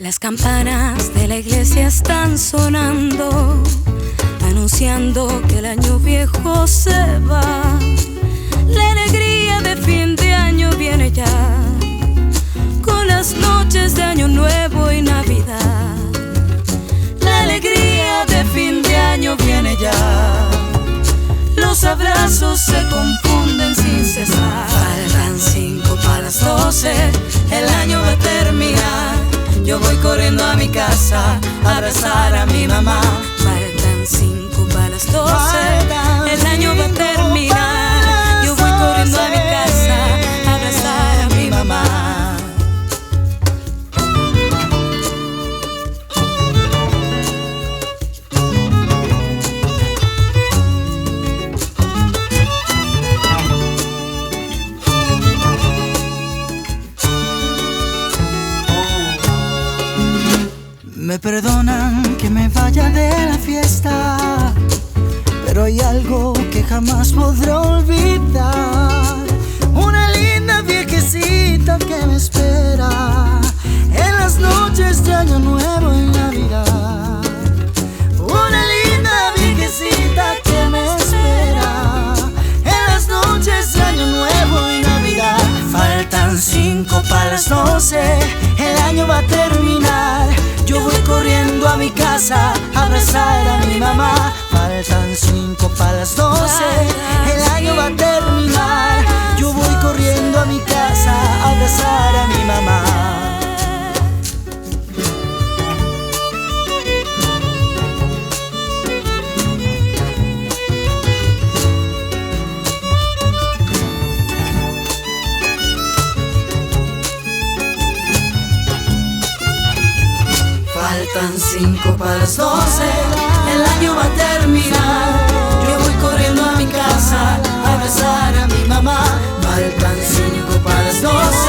Las campanas de la iglesia están sonando, anunciando que el año viejo se va. La alegría de fin de año viene ya, con las noches de año nuevo y Navidad. La alegría de fin de año viene ya, los abrazos se confunden sin cesar. Faltan 5 para las 12, el año va a terminar. Yo voy corriendo a mi casa a abrazar a mi mamá. Faltan 5 para las 12, el año va a terminar. Yo voy corriendo a mi casa a abrazar a mi mamá. Me perdonan que me vaya de la fiesta, pero hay algo que jamás podré olvidar. Una linda viejecita que me espera en las noches de año nuevo y Navidad. Una linda viejecita que me espera en las noches de año nuevo y Navidad. Faltan 5 para las 12, el año va a terminar. Yo voy corriendo a mi casa a abrazar a mi mamá. Faltan 5 para las 12, el año va a terminar. Yo voy corriendo a mi casa a abrazar a mi mamá. Faltan 5 para las 12, el año va a terminar. Yo voy corriendo a mi casa a abrazar a mi mamá. Faltan 5 para las 12.